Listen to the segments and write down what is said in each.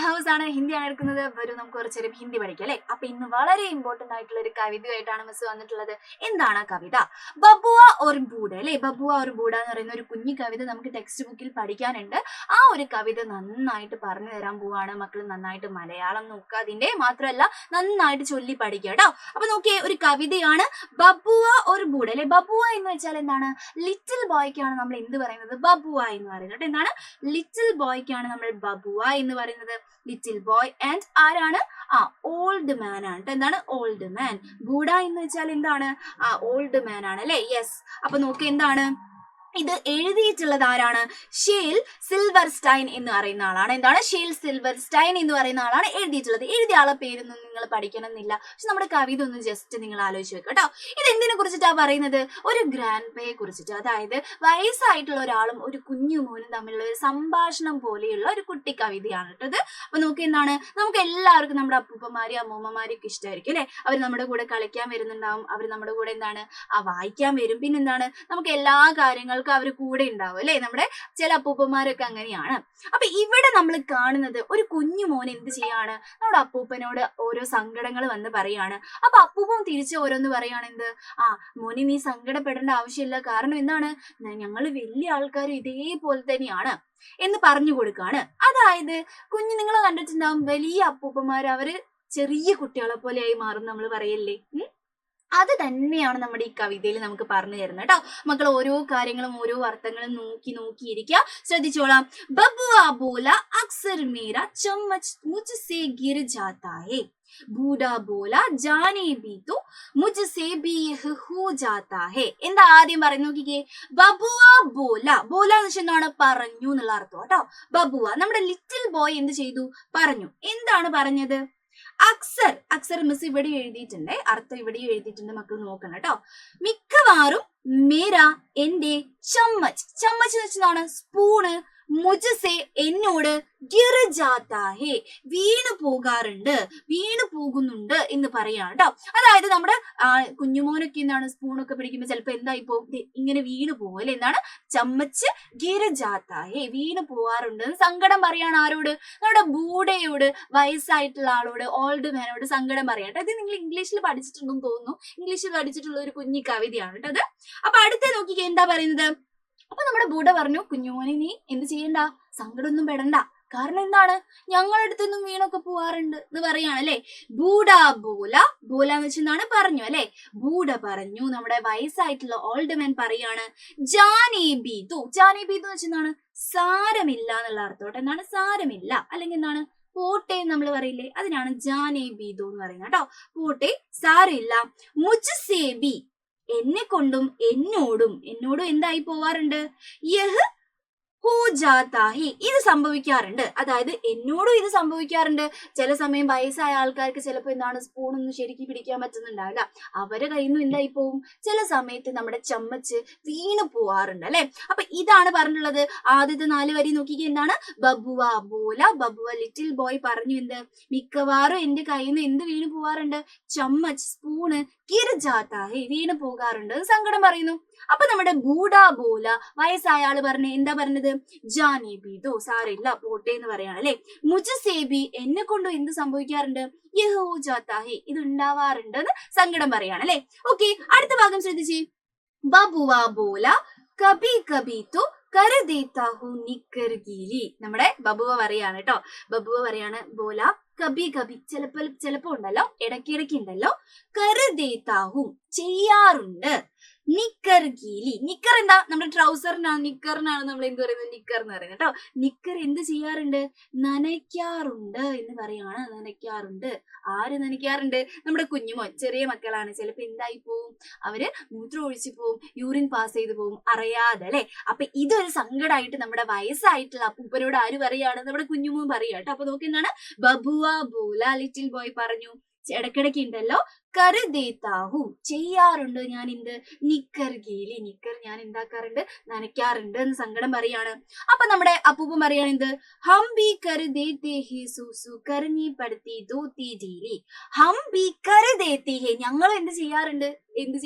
House ആണ്, ഹിന്ദിയാണ് എടുക്കുന്നത്. വരും നമുക്ക് കുറച്ചേരം ഹിന്ദി പഠിക്കാം അല്ലെ. അപ്പൊ ഇന്ന് വളരെ ഇമ്പോർട്ടന്റ് ആയിട്ടുള്ള ഒരു കവിതയായിട്ടാണ് മിസ് വന്നിട്ടുള്ളത്. എന്താണ് ആ കവിത? ബബുവ ഓർ ബൂഡ അല്ലെ. ബബുവ ഓർ ബൂഡ എന്ന് പറയുന്ന ഒരു കുഞ്ഞു കവിത നമുക്ക് ടെക്സ്റ്റ് ബുക്കിൽ പഠിക്കാനുണ്ട്. ആ ഒരു കവിത നന്നായിട്ട് പറഞ്ഞു തരാൻ പോവാണ്. മക്കൾ നന്നായിട്ട് മലയാളം നോക്കുക, അതിന്റെ മാത്രമല്ല നന്നായിട്ട് ചൊല്ലി പഠിക്കുക കേട്ടോ. അപ്പൊ നോക്കിയേ, ഒരു കവിതയാണ് ബബുവ ഓർ ബൂഡ അല്ലെ. ബബുവ എന്ന് വെച്ചാൽ എന്താണ്? ലിറ്റിൽ ബോയ്ക്കാണ് നമ്മൾ എന്ത് പറയുന്നത്? ബബുവ എന്ന് പറയുന്നത്. എന്താണ്? ലിറ്റിൽ ബോയ്ക്കാണ് നമ്മൾ ബബുവ എന്ന് പറയുന്നത്. ലിറ്റിൽ ബോയ് ആൻഡ് ആരാണ്? ഓൾഡ് മാൻ ആണ്. എന്താണ്? Old man. ബൂഡ എന്ന് വെച്ചാൽ എന്താണ്? ഓൾഡ് മാൻ ആണ് അല്ലെ. യെസ്. അപ്പൊ നോക്ക്, എന്താണ് ഇത് എഴുതിയിട്ടുള്ളത്? ആരാണ്? ഷേൽ സിൽവർസ്റ്റൈൻ എന്ന് പറയുന്ന ആളാണ്. എന്താണ്? ഷേൽ സിൽവർസ്റ്റൈൻ എന്ന് പറയുന്ന ആളാണ് എഴുതിയിട്ടുള്ളത്. എഴുതിയ ആളെ പേരൊന്നും നിങ്ങൾ പഠിക്കണം എന്നില്ല, പക്ഷെ നമ്മുടെ കവിത ഒന്ന് ജസ്റ്റ് നിങ്ങൾ ആലോചിച്ച് വെക്കുക കേട്ടോ. ഇത് എന്തിനെ കുറിച്ചിട്ടാ പറയുന്നത്? ഒരു ഗ്രാൻഡ് പേയെ കുറിച്ചിട്ട്. അതായത് വയസ്സായിട്ടുള്ള ഒരാളും ഒരു കുഞ്ഞു മോനും തമ്മിലുള്ള ഒരു സംഭാഷണം പോലെയുള്ള ഒരു കുട്ടി കവിതയാണ് കേട്ടത്. അപ്പൊ നോക്കി, എന്താണ്? നമുക്ക് എല്ലാവർക്കും നമ്മുടെ അപ്പൂപ്പന്മാരെയും അമ്മൂമ്മമാരെയൊക്കെ ഇഷ്ടമായിരിക്കും അല്ലെ. അവർ നമ്മുടെ കൂടെ കളിക്കാൻ വരുന്നുണ്ടാവും, അവർ നമ്മുടെ കൂടെ എന്താണ് വായിക്കാൻ വരും. പിന്നെന്താണ്, നമുക്ക് എല്ലാ കാര്യങ്ങൾക്കും അവർ കൂടെ ഉണ്ടാവും അല്ലെ. നമ്മുടെ ചില അപ്പൂപ്പന്മാരൊക്കെ അങ്ങനെയാണ്. അപ്പൊ ഇവിടെ നമ്മൾ കാണുന്നത് ഒരു കുഞ്ഞു മോൻ എന്ത് ചെയ്യാണ്? നമ്മുടെ അപ്പൂപ്പനോട് ഓരോ സങ്കടങ്ങൾ വന്ന് പറയാണ്. അപ്പൊ അപ്പൂപ്പൻ തിരിച്ച് ഓരോന്ന് പറയാണ്. എന്ത്? മോനെ, നീ സങ്കടപ്പെടേണ്ട ആവശ്യമില്ല, കാരണം എന്താണ്, ഞങ്ങൾ വലിയ ആൾക്കാരും ഇതേപോലെ തന്നെയാണ് എന്ന് പറഞ്ഞു കൊടുക്കാണ്. അതായത് നിങ്ങൾ കണ്ടിട്ടുണ്ടാവും, വലിയ അപ്പൂപ്പന്മാർ അവര് ചെറിയ കുട്ടികളെ പോലെയായി മാറും നമ്മൾ പറയല്ലേ. അത് തന്നെയാണ് നമ്മുടെ ഈ കവിതയിൽ നമുക്ക് പറഞ്ഞു തരുന്നത് കേട്ടോ. മക്കൾ ഓരോ കാര്യങ്ങളും ഓരോ അർത്ഥങ്ങളും നോക്കിയിരിക്കുക, ശ്രദ്ധിച്ചോളാം. ബബുआ बोला अक्सर मेरा चम्मच मुझसे गिर जाता है, बूढ़ा बोला जाने भी तो मुझसे भी यह हो जाता है. എന്താ ആദ്യം പറയുന്നത് നോക്കിക്കേ. ബബുവ ബോല. ബോല എന്ന് വെച്ചാൽ എന്താണ്? പറഞ്ഞു എന്നുള്ള അർത്ഥം കേട്ടോ. ബബുവ നമ്മുടെ ലിറ്റിൽ ബോയ് എന്ത് ചെയ്തു? പറഞ്ഞു. എന്താണ് പറഞ്ഞത്? അക്സർ. അക്സർ മിസ് ഇവിടെ എഴുതിയിട്ടുണ്ട്, അർത്ഥം ഇവിടെ എഴുതിയിട്ടുണ്ട്, മക്കൾ നോക്കണം കേട്ടോ. മിക്കവാറും മേര എന്റെ, ചമ്മച്ച്. ചമ്മച്ച് എന്ന് വെച്ചതാണ് സ്പൂണ്. മുജസെ എന്നോട്, ഗിർ ജാത്താ ഹേ വീണു പോകാറുണ്ട്, വീണു പോകുന്നുണ്ട് എന്ന് പറയാണ് കേട്ടോ. അതായത് നമ്മുടെ കുഞ്ഞുമോനൊക്കെ എന്താണ് സ്പൂണൊക്കെ പിടിക്കുമ്പോൾ ചിലപ്പോ എന്തായി പോകും? ഇങ്ങനെ വീണു പോകും അല്ലെ. എന്താണ്? ചമ്മച്ച് ഗിർ ജാത്താ ഹേ വീണു പോവാറുണ്ട്. സങ്കടം പറയാണ്. ആരോട്? നമ്മുടെ ബൂഡയോട്, വയസ്സായിട്ടുള്ള ആളോട്, ഓൾഡ് മാനോട് സങ്കടം പറയാം കേട്ടോ. ഇത് നിങ്ങൾ ഇംഗ്ലീഷിൽ പഠിച്ചിട്ടുണ്ടെന്ന് തോന്നുന്നു. ഇംഗ്ലീഷിൽ പഠിച്ചിട്ടുള്ള ഒരു കുഞ്ഞി കവിതയാണ് കേട്ടോ അത്. അപ്പൊ അടുത്ത നോക്കിക്കേ, എന്താ പറയുന്നത്? അപ്പൊ നമ്മുടെ ബൂഡ പറഞ്ഞു, കുഞ്ഞുമോനെ നീ എന്ത് ചെയ്യണ്ട, സങ്കടമൊന്നും പെടണ്ട, കാരണം എന്താണ്, ഞങ്ങളുടെ അടുത്തൊന്നും വീണൊക്കെ പോവാറുണ്ട് എന്ന് പറയാണ് അല്ലെ. ബൂഡ ബോല. ബോല എന്ന് വെച്ചെന്താണ്? പറഞ്ഞു അല്ലെ. ബൂഡ പറഞ്ഞു, നമ്മുടെ വയസ്സായിട്ടുള്ള ഓൾഡ് മാൻ പറയാണ്. ജാനേ ബീതു. ജാനേ ബീതു എന്ന് വെച്ചെന്താണ്? സാരമില്ല എന്നുള്ള അർത്ഥം. എന്താണ്? സാരമില്ല, അല്ലെങ്കിൽ എന്താണ്? പോട്ടെ നമ്മൾ പറയില്ലേ, അതിനാണ് ജാനേ ബീതു എന്ന് പറയുന്നത് കേട്ടോ. പോട്ടെ, സാരമില്ല. മുജ്സേബി എന്നെ കൊണ്ടും എന്നോടും എന്തായി പോവാറുണ്ട്? യഹ് ഹോ ജാത്താ ഹി ഇത് സംഭവിക്കാറുണ്ട്. അതായത് എന്നോടും ഇത് സംഭവിക്കാറുണ്ട്. ചില സമയം വയസ്സായ ആൾക്കാർക്ക് ചിലപ്പോൾ എന്താണ് സ്പൂണൊന്നും ശരിക്കും പിടിക്കാൻ പറ്റുന്നുണ്ടാവില്ല, അവരെ കയ്യിൽ നിന്ന് എന്തായി പോവും? ചില സമയത്ത് നമ്മുടെ ചമ്മച്ച് വീണു പോവാറുണ്ട് അല്ലെ. അപ്പൊ ഇതാണ് പറഞ്ഞിട്ടുള്ളത്. ആദ്യത്തെ 4 വരി നോക്കിക്കേ, എന്താണ്? ബബുവ ബോല. ബബുവ ലിറ്റിൽ ബോയ് പറഞ്ഞു എന്ത്? മിക്കവാറും എന്റെ കയ്യിൽ നിന്ന് എന്ത് വീണു പോവാറുണ്ട്? ചമ്മച്ച് സ്പൂണ്. ഗിർ ജാത്താ ഹേ വീണു പോകാറുണ്ട്, സങ്കടം പറയുന്നു. അപ്പൊ നമ്മുടെ ബൂഡ ബോല വയസ്സായ ആള് പറഞ്ഞ എന്താ പറഞ്ഞത്? ജാനേ ബീതോ സാരമില്ല, പോട്ടെ എന്ന് പറയാണ് അല്ലെ. മുജ്സേബി എന്നെ കൊണ്ടും എന്ത് സംഭവിക്കാറുണ്ട്? യഹ് ഹോ ജാത്താ ഹേ ഇത് ഉണ്ടാവാറുണ്ട് എന്ന് സങ്കടം പറയാണ് അല്ലെ. ഓക്കെ, അടുത്ത ഭാഗം ശ്രദ്ധിച്ചേ. ബബുവ ബോല കബി കബി തോ കർ ദേത്താ ഹൂ നിക്കർ ഗീലി. നമ്മുടെ ബബുവ പറയാണ് കേട്ടോ. ബബുവ പറയാണ്, ബോല കബി കബി ചിലപ്പോ ഉണ്ടല്ലോ, ഇടയ്ക്കിടയ്ക്ക് ഉണ്ടല്ലോ, കർ ദേത്താ ഹൂ ചെയ്യാറുണ്ട്, നിക്കർ ഗീലി. നിക്കർ എന്താ? നമ്മുടെ ട്രൗസറിനാണ്, നിക്കറിനാണ് നമ്മൾ എന്ത് പറയുന്നത്? നിക്കർ എന്ന് പറയുന്നത് കേട്ടോ. നിക്കർ എന്ത് ചെയ്യാറുണ്ട്? നനയ്ക്കാറുണ്ട് എന്ന് പറയാണ്. നനയ്ക്കാറുണ്ട്. ആര് നനയ്ക്കാറുണ്ട്? നമ്മുടെ കുഞ്ഞുമോൻ. ചെറിയ മക്കളാണ്, ചിലപ്പോ എന്തായി പോവും? അവര് മൂത്രം ഒഴിച്ചു പോവും, യൂറിൻ പാസ് ചെയ്ത് പോവും അറിയാതെ അല്ലെ. അപ്പൊ ഇതൊരു സങ്കടമായിട്ട് നമ്മുടെ വയസ്സായിട്ടുള്ള അപ്പൂപ്പനോട് ആര് പറയാണ്? നമ്മുടെ കുഞ്ഞുമോൻ പറയാ കേട്ടോ. അപ്പൊ നോക്കി, എന്താണ്? ബബുവ ബോല ലിറ്റിൽ ബോയ് പറഞ്ഞു, ഇടക്കിടയ്ക്ക് ഉണ്ടല്ലോ, കർ ദേത്താഹും ചെയ്യാറുണ്ട് ഞാൻ എന്ത്? നിക്കർ ഗീലി നിക്കർ ഞാൻ എന്താക്കാറുണ്ട്? നനയ്ക്കാറുണ്ട് എന്ന് സങ്കടം പറയാണ്. അപ്പൊ നമ്മുടെ അപ്പൂപ്പൻ പറയാണ് എന്ത്? ഹം ബി കർ ദേത്തെ ഹേ സൂസു കർനി പടുത്തി ദോത്തി ജീലി. ഹം ബി കർ ദേത്തെ ഹേ ഞങ്ങൾ എന്ത് ചെയ്യാറുണ്ട്?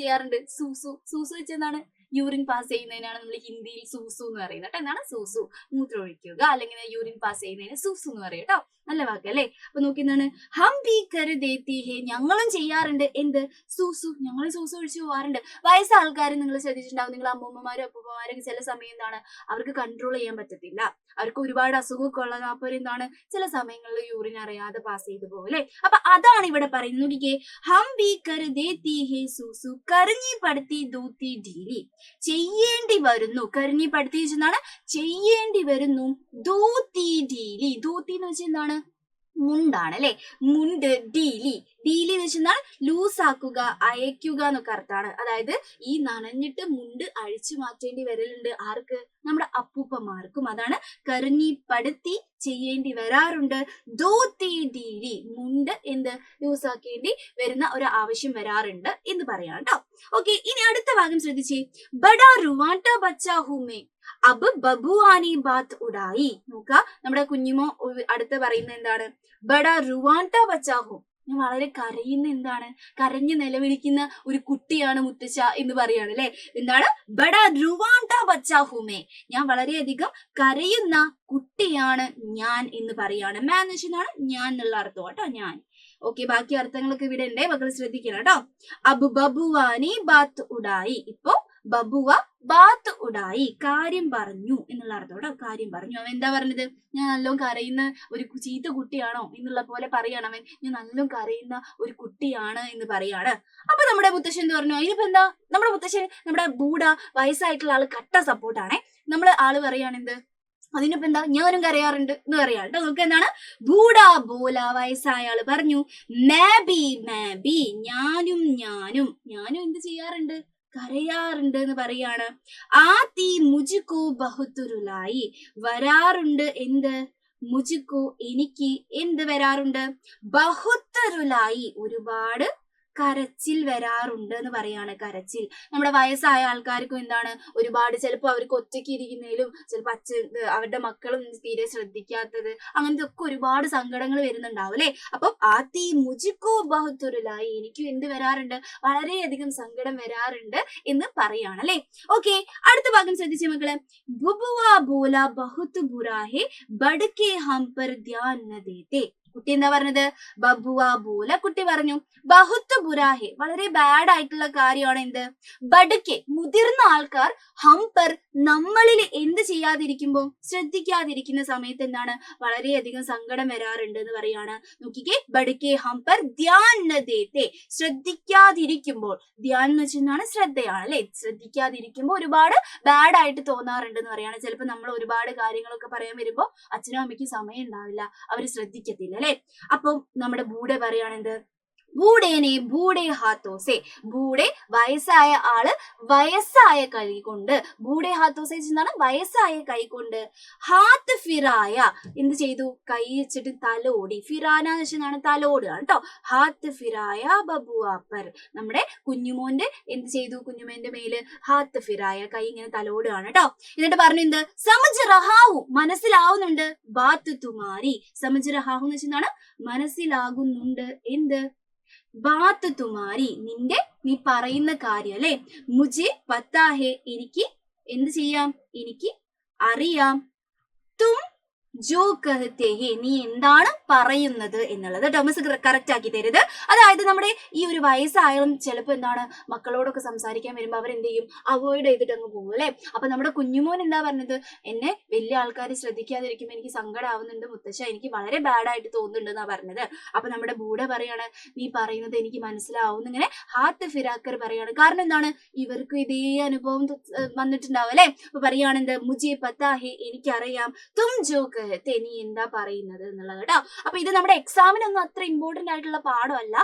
സൂസു. സൂസു വെച്ചെന്താണ്? യൂറിൻ പാസ് ചെയ്യുന്നതിനാണ് നമ്മൾ ഹിന്ദിയിൽ സൂസു എന്ന് പറയുന്നത് കേട്ടോ. എന്താണ്? സൂസു, മൂത്രം ഒഴിക്കുക അല്ലെങ്കിൽ യൂറിൻ പാസ് ചെയ്യുന്നതിന് സൂസു എന്ന് പറയും കേട്ടോ. നല്ല വാക്ക് അല്ലെ. അപ്പൊ നോക്കി എന്താണ്, ഹം ബി കർ ദേത്തി ഹേ, ഞങ്ങളും ചെയ്യാറുണ്ട് എന്ത്, സൂസു, ഞങ്ങൾ സൂസു ഒഴിച്ചു പോവാറുണ്ട്. വയസ്സായ ആൾക്കാർ നിങ്ങൾ ശ്രദ്ധിച്ചിട്ടുണ്ടാവും, നിങ്ങൾ അമ്മൂമ്മമാരും അപ്പൂപ്പന്മാരൊക്കെ ചില സമയം എന്താണ് അവർക്ക് കൺട്രോൾ ചെയ്യാൻ പറ്റത്തില്ല, അവർക്ക് ഒരുപാട് അസുഖമൊക്കെ ഉള്ളത്. അപ്പോൾ എന്താണ് ചില സമയങ്ങളിൽ യൂറിൻ അറിയാതെ പാസ് ചെയ്തു പോകും അല്ലെ. അപ്പൊ അതാണ് ഇവിടെ പറയുന്നത്. നോക്കിക്കേ, ഹം ബി കർ ദേത്തി ഹേ സൂസു കറിഞ്ഞി പടുത്തി ദൂത്തി ഡീലി, ചെയ്യേണ്ടി വരുന്നു. കറിഞ്ഞി പടുത്തി വെച്ചെന്താണ് ചെയ്യേണ്ടി വരുന്നു. ദൂത്തി ഡീലി, ദൂത്തി എന്ന് വെച്ചാൽ എന്താണ് മുണ്ടാണ് അല്ലെ. മുണ്ട് ഡീലി, ഡീലി എന്ന് വെച്ചാൽ ലൂസ് ആക്കുക, അയക്കുക എന്നൊക്കെ അർത്ഥമാണ്. അതായത് ഈ നനഞ്ഞിട്ട് മുണ്ട് അഴിച്ചു മാറ്റേണ്ടി വരലുണ്ട് ആർക്ക്, നമ്മുടെ അപ്പൂപ്പന്മാർക്കും. അതാണ് കറിഞ്ഞി പടുത്തി ചെയ്യേണ്ടി വരാറുണ്ട്. ദൂത്തി ഡീലി, മുണ്ട് എന്ത് ലൂസ് ആക്കേണ്ടി വരുന്ന ഒരു ആവശ്യം വരാറുണ്ട് എന്ന് പറയാം കേട്ടോ. ഓക്കെ, ഇനി അടുത്ത ഭാഗം ശ്രദ്ധിച്ചേ. ബഡാ റുവാട്ട ബച്ചാ ഹൂമേ അബ് ബബുആനി ബാത്ത് ഉഡായി. നോക്ക, നമ്മുടെ കുഞ്ഞുമോ അടുത്ത് പറയുന്നത് എന്താണ്, ബഡാ റുവാട്ട ബച്ചാ ഹൂ, ഞാൻ വളരെ കരയുന്ന എന്താണ്, കരഞ്ഞു നിലവിളിക്കുന്ന ഒരു കുട്ടിയാണ് മുത്തശ്ശ എന്ന് പറയാണ് അല്ലെ. എന്താണ്, ബഡാ റുവാട്ട ബച്ചാ ഹൂമേ, ഞാൻ വളരെയധികം കരയുന്ന കുട്ടിയാണ് ഞാൻ എന്ന് പറയാണ്. മാൻ എന്ന് വെച്ചാൽ ഞാൻ എന്നുള്ള അർത്ഥം കേട്ടോ, ഞാൻ. ഓക്കെ, ബാക്കി അർത്ഥങ്ങളൊക്കെ ഇവിടെ ഉണ്ട്, മക്കൾ ശ്രദ്ധിക്കണം കേട്ടോ. അബ് ബബുവാനി ബാത്ത് ഉഡായി, ഇപ്പൊ ബബുവ ബാത്ത് ഉഡായി, കാര്യം പറഞ്ഞു എന്നുള്ള അർത്ഥം കേട്ടോ, കാര്യം പറഞ്ഞു. അവൻ എന്താ പറഞ്ഞത്, ഞാൻ നല്ലോണം കരയുന്ന ഒരു ചീത്ത കുട്ടിയാണോ എന്നുള്ള പോലെ പറയാണ് അവൻ, ഞാൻ നല്ലോണം കരയുന്ന ഒരു കുട്ടിയാണ് എന്ന് പറയാണ്. അപ്പൊ നമ്മുടെ മുത്തശ്ശൻ എന്ത് പറഞ്ഞു, അതിനിപ്പോ എന്താ, നമ്മുടെ മുത്തശ്ശൻ നമ്മുടെ ബൂഡ വയസ്സായിട്ടുള്ള ആള് കട്ട സപ്പോർട്ടാണേ. നമ്മള് ആള് പറയാണെന്ത്, അതിനിപ്പോ എന്താ, ഞാനും കരയാറുണ്ട് എന്ന് പറയാം കേട്ടോ. നമുക്ക് എന്താണ്, ബൂഡാ ബോല, വയസ്സായ ആള് പറഞ്ഞു. മാബി മാബി, ഞാനും ഞാനും ഞാനും എന്ത് ചെയ്യാറുണ്ട്, കരയാറുണ്ട് എന്ന് പറയാണ്. ആത്തി മുജിക്കോ ബഹുത്തുരുലായി, വരാറുണ്ട് എന്ത്, മുജിക്കോ എനിക്ക് എന്ത് വരാറുണ്ട്, ബഹുത്തരുലായി, ഒരുപാട് കരച്ചിൽ വരാറുണ്ട് എന്ന് പറയാണ്. കരച്ചിൽ, നമ്മുടെ വയസ്സായ ആൾക്കാർക്കും എന്താണ് ഒരുപാട്, ചിലപ്പോൾ അവർക്ക് ഒറ്റയ്ക്ക് ഇരിക്കുന്നതിലും ചിലപ്പോൾ അവരുടെ മക്കളും തീരെ ശ്രദ്ധിക്കാത്തത്, അങ്ങനത്തെ ഒക്കെ ഒരുപാട് സങ്കടങ്ങൾ വരുന്നുണ്ടാവും അല്ലെ. അപ്പൊ ആത്തി മുജിക്കോ ബഹുത്തുരുലായി, എനിക്കും എന്ത് വരാറുണ്ട്, വളരെയധികം സങ്കടം വരാറുണ്ട് എന്ന് പറയാണ് അല്ലെ. ഓക്കെ, അടുത്ത ഭാഗം ശ്രദ്ധിച്ച മക്കളെ. ബുബുവാ ബോല ബഹുത്ത് ബുറാഹെ ബഡ്കെ ഹം പർ ധ്യാൻ ന ദേത്തെ, കുട്ടി എന്താ പറഞ്ഞത്, ബബുവാ ബോല, കുട്ടി പറഞ്ഞു. ബഹുത്ത് ബുരാഹെ, വളരെ ബാഡ് ആയിട്ടുള്ള കാര്യമാണ് എന്ത്, ബഡ്കെ, മുതിർന്ന ആൾക്കാർ, ഹംപർ, നമ്മളിൽ എന്ത് ചെയ്യാതിരിക്കുമ്പോ, ശ്രദ്ധിക്കാതിരിക്കുന്ന സമയത്ത് എന്താണ് വളരെയധികം സങ്കടം വരാറുണ്ട് എന്ന് പറയാണ്. നോക്കിക്കേ, ബഡ്കെ ഹംപർ ധ്യാൻ ന ദേത്തെ, ശ്രദ്ധിക്കാതിരിക്കുമ്പോൾ, ധ്യാൻ എന്ന് വെച്ചാൽ ശ്രദ്ധയാണ് അല്ലെ. ശ്രദ്ധിക്കാതിരിക്കുമ്പോൾ ഒരുപാട് ബാഡ് ആയിട്ട് തോന്നാറുണ്ട് എന്ന് പറയാണ്. ചിലപ്പോൾ നമ്മൾ ഒരുപാട് കാര്യങ്ങളൊക്കെ പറയാൻ വരുമ്പോ അച്ഛനും അമ്മയ്ക്കും സമയം ഉണ്ടാവില്ല, അവര് ശ്രദ്ധിക്കത്തില്ല അല്ലെ. അപ്പം നമ്മുടെ ബൂഡെ പറയാണെന്ത്, ബൂഡേനെ ബൂഡേ ഹാത്തോസെ, ബൂഡെ വയസ്സായ ആള് വയസ്സായ കൈ കൊണ്ട്, ബൂഡേ ഹാത്തോസെ എന്നാണ് വയസ്സായ കൈ കൊണ്ട്, ഹാത്ത് ഫിറായ, എന്ത് ചെയ്തു, കൈ വെച്ചിട്ട് തലോടി, ഫിറാന എന്ന് വെച്ചാൽ തലോടുക കേട്ടോ. ഹാത്ത് ഫിറായ ബബുവാപ്പർ, നമ്മുടെ കുഞ്ഞുമോന്റെ എന്ത് ചെയ്തു, കുഞ്ഞുമോന്റെ മേല് ഹാത്ത് ഫിറായ, കൈ ഇങ്ങനെ തലോടുകയാണ് കേട്ടോ. എന്നിട്ട് പറഞ്ഞു എന്ത്, സമജ് റഹാവു, മനസ്സിലാവുന്നുണ്ട്, ബാത്ത് തുമാരി, സമജ് റഹാവു എന്ന് വെച്ചാൽ മനസ്സിലാകുന്നുണ്ട് എന്ത്, ബാത്ത് തുമാരി, നിന്റെ നീ പറയുന്ന കാര്യം അല്ലെ. മുജെ പത്താഹെ, എനിക്ക് എന്ത് ചെയ്യാം, എനിക്ക് അറിയാം. തും ജോ കഹത്തെ ഹേ, നീ എന്താണ് പറയുന്നത് എന്നുള്ളത് ടോമസ് കറക്റ്റ് ആക്കി തരുത്. അതായത് നമ്മുടെ ഈ ഒരു വയസ്സായാലും ചിലപ്പോൾ എന്താണ് മക്കളോടൊക്കെ സംസാരിക്കാൻ വരുമ്പോൾ അവരെന്ത് ചെയ്യും, അവോയ്ഡ് ചെയ്തിട്ട് അങ്ങ് പോകും അല്ലെ. അപ്പൊ നമ്മുടെ കുഞ്ഞുമോൻ എന്താ പറഞ്ഞത്, എന്നെ വലിയ ആൾക്കാർ ശ്രദ്ധിക്കാതിരിക്കുമ്പോൾ എനിക്ക് സങ്കടം ആവുന്നുണ്ട് മുത്തശ്ശ, എനിക്ക് വളരെ ബാഡായിട്ട് തോന്നുന്നുണ്ട് എന്നാ പറഞ്ഞത്. അപ്പൊ നമ്മുടെ ബൂഡ പറയാണ്, നീ പറയുന്നത് എനിക്ക് മനസ്സിലാവുന്നു, ഇങ്ങനെ ഹാത്ത് ഫിറാക്കർ പറയാണ്. കാരണം എന്താണ്, ഇവർക്ക് ഇതേ അനുഭവം വന്നിട്ടുണ്ടാവും അല്ലെ. അപ്പൊ പറയാണെന്ത്, മുജെ പത്താഹെ, എനിക്കറിയാം. തും ജോ കഹത്തെ, നീ എന്താ പറയുന്നത് എന്നുള്ളത് കേട്ടോ. അപ്പൊ ഇത് നമ്മുടെ എക്സാമിനൊന്നും അത്ര ഇമ്പോർട്ടന്റ് ആയിട്ടുള്ള പാഠമല്ല,